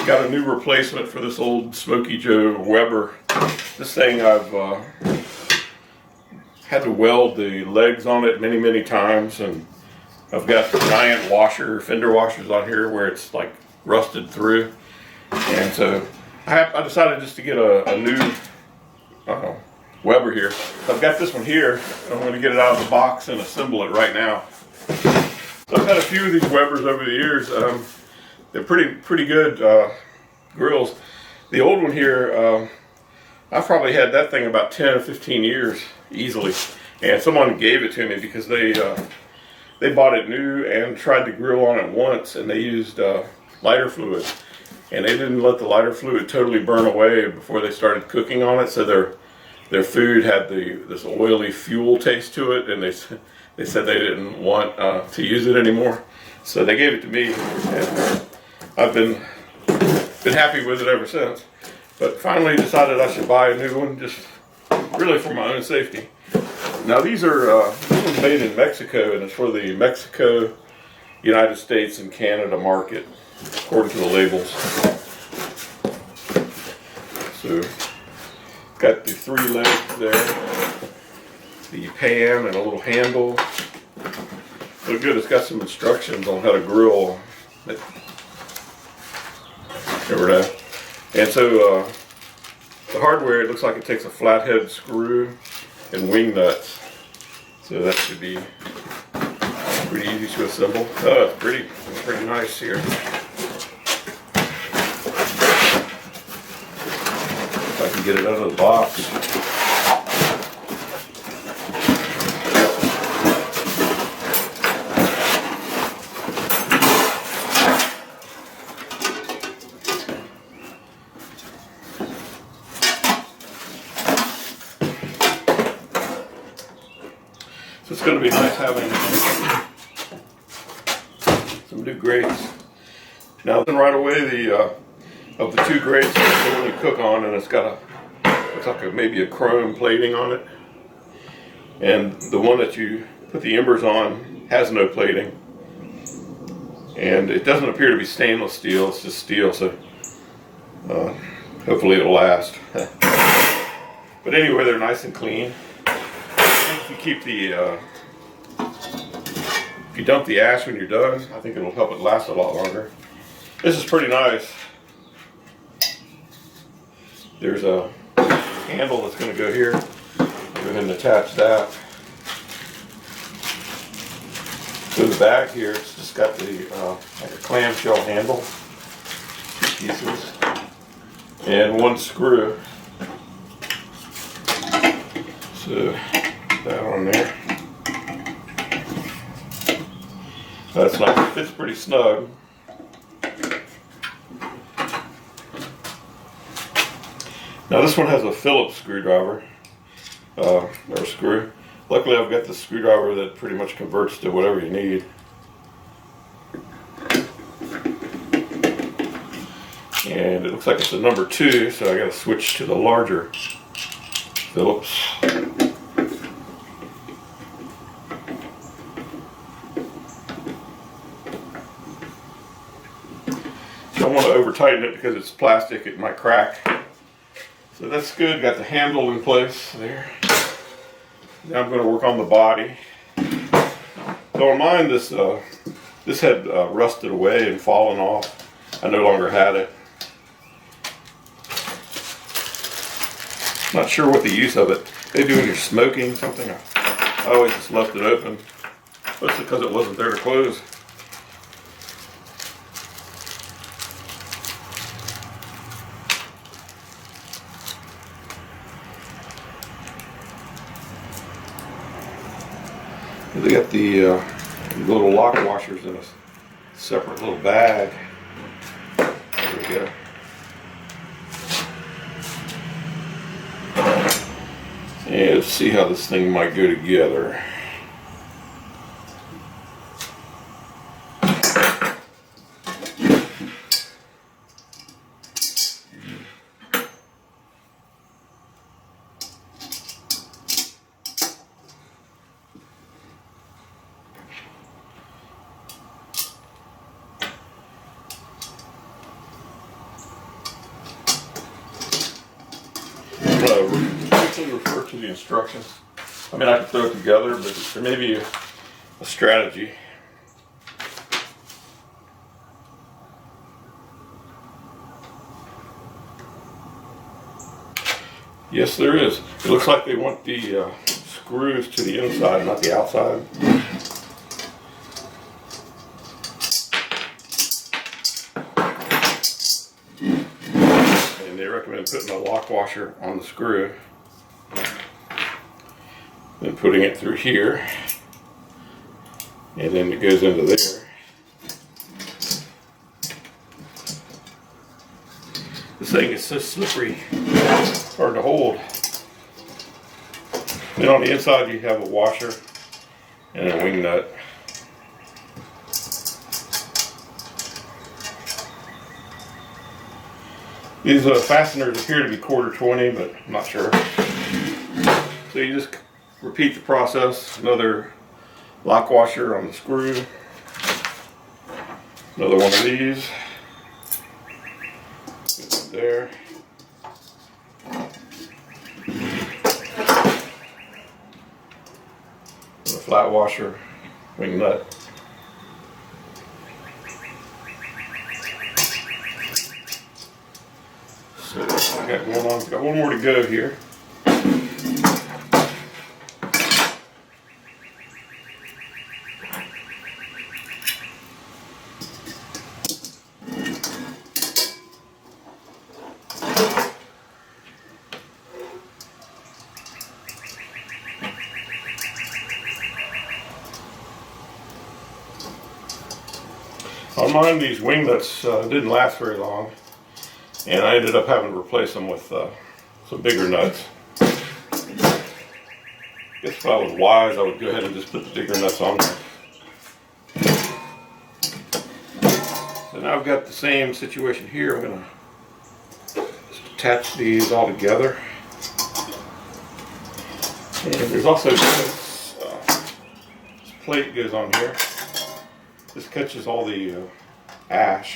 Got a new replacement for this old SMOKEY JOE WEBBER. This thing I've had to weld the legs on it many times, and I've got giant fender washers on here where it's like rusted through. And so I decided just to get a new WEBBER here. So I've got this one here. I'm going to get it out of the box and assemble it right now. So I've had a few of these WEBBERs over the years. They're pretty good grills. The old one here, I've probably had that thing about 10 or 15 years easily. And someone gave it to me because they bought it new and tried to grill on it once, and they used lighter fluid. And they didn't let the lighter fluid totally burn away before they started cooking on it, so their food had this oily fuel taste to it, and they said they didn't want to use it anymore. So they gave it to me, and I've been happy with it ever since. But finally decided I should buy a new one, just really for my own safety. Now these are this one's made in Mexico, and it's for the Mexico, United States, and Canada market, according to the labels. So, got the 3 legs there, the pan and a little handle. Look good, it's got some instructions on how to grill. Remember that? And so, the hardware, it looks like it takes a flathead screw and wing nuts. So that should be pretty easy to assemble. Oh, it's pretty nice here. If I can get it out of the box. So it's going to be nice having some new grates. Now, right away, of the 2 grates that you really cook on, and it's got looks like maybe a chrome plating on it. And the one that you put the embers on has no plating. And it doesn't appear to be stainless steel, it's just steel, so hopefully it'll last. But anyway, they're nice and clean. If you keep if you dump the ash when you're done, I think it'll help it last a lot longer. This is pretty nice. There's a handle that's going to go here. Go ahead and attach that. So the back here, it's just got the like a clamshell handle, 2 pieces, and 1 screw. So that on there. That's nice. It fits pretty snug. Now this one has a Phillips screwdriver, or screw. Luckily I've got the screwdriver that pretty much converts to whatever you need. And it looks like it's a number 2, so I got to switch to the larger Phillips. Don't want to over tighten it because it's plastic, it might crack. So that's good, got the handle in place there. Now I'm going to work on the body. So on mine, this had rusted away and fallen off. I no longer had it. Not sure what the use of it. Maybe when you're smoking something. I always just left it open. Mostly because it wasn't there to close. They got the little lock washers in a separate little bag. There we go. And let's see how this thing might go together. actually refer to the instructions. I mean, I can throw it together, but there may be a strategy. Yes, there is. It looks like they want the screws to the inside, not the outside. And they recommend putting a lock washer on the screw, then putting it through here, and then it goes into there. This thing is so slippery, it's hard to hold. Then on the inside you have a washer and a wing nut. These fasteners appear to be 1/4 but I'm not sure. So you just repeat the process. Another lock washer on the screw. Another one of these. There. And a flat washer, wing nut. So I got one on. Got one more to go here. On mine, these wing nuts didn't last very long, and I ended up having to replace them with some bigger nuts. I guess if I was wise, I would go ahead and just put the bigger nuts on there. So now I've got the same situation here. I'm going to just attach these all together. And there's also this plate goes on here. This catches all the ash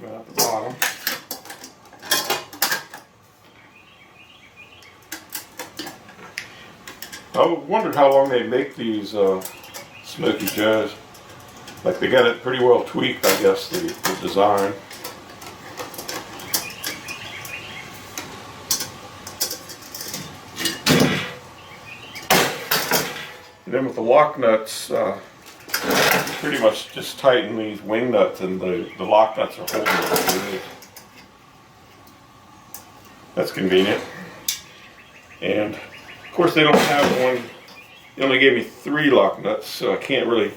right at the bottom. I wondered how long they make these Smokey Joes. Like, they got it pretty well tweaked, I guess, the design. And then with the lock nuts, pretty much just tighten these wing nuts, and the lock nuts are holding it. That's convenient. And of course they don't have one. They only gave me 3 lock nuts, so I can't really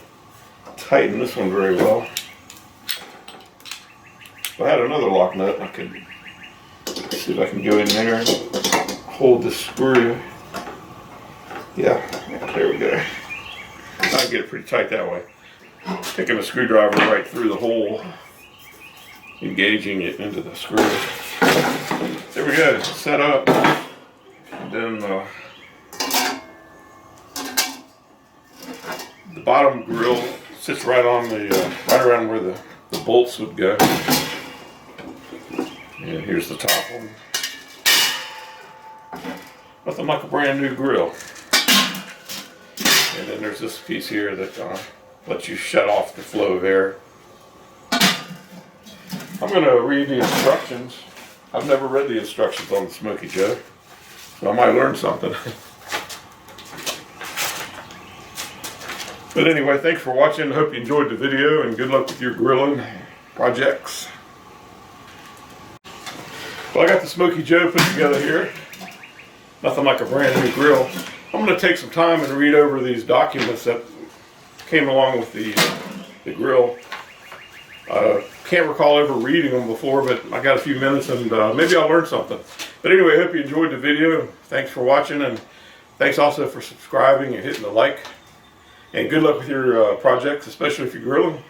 tighten this one very well. If I had another lock nut, I could see if I can go in there and hold the screw. Yeah, there we go. I can get it pretty tight that way. Taking a screwdriver right through the hole, engaging it into the screw. There we go, set up. And then the bottom grill sits right on the right around where the bolts would go. And here's the top one. Nothing like a brand new grill. And then there's this piece here that lets you shut off the flow of air. I'm going to read the instructions. I've never read the instructions on the Smokey Joe, so I might learn something. But anyway, thanks for watching. I hope you enjoyed the video, and good luck with your grilling projects. Well, I got the Smokey Joe put together here. Nothing like a brand new grill. I'm going to take some time and read over these documents that came along with the grill. Can't recall ever reading them before, but I got a few minutes, and maybe I'll learn something. But anyway, I hope you enjoyed the video. Thanks for watching, and thanks also for subscribing and hitting the like. And good luck with your projects, especially if you're grilling.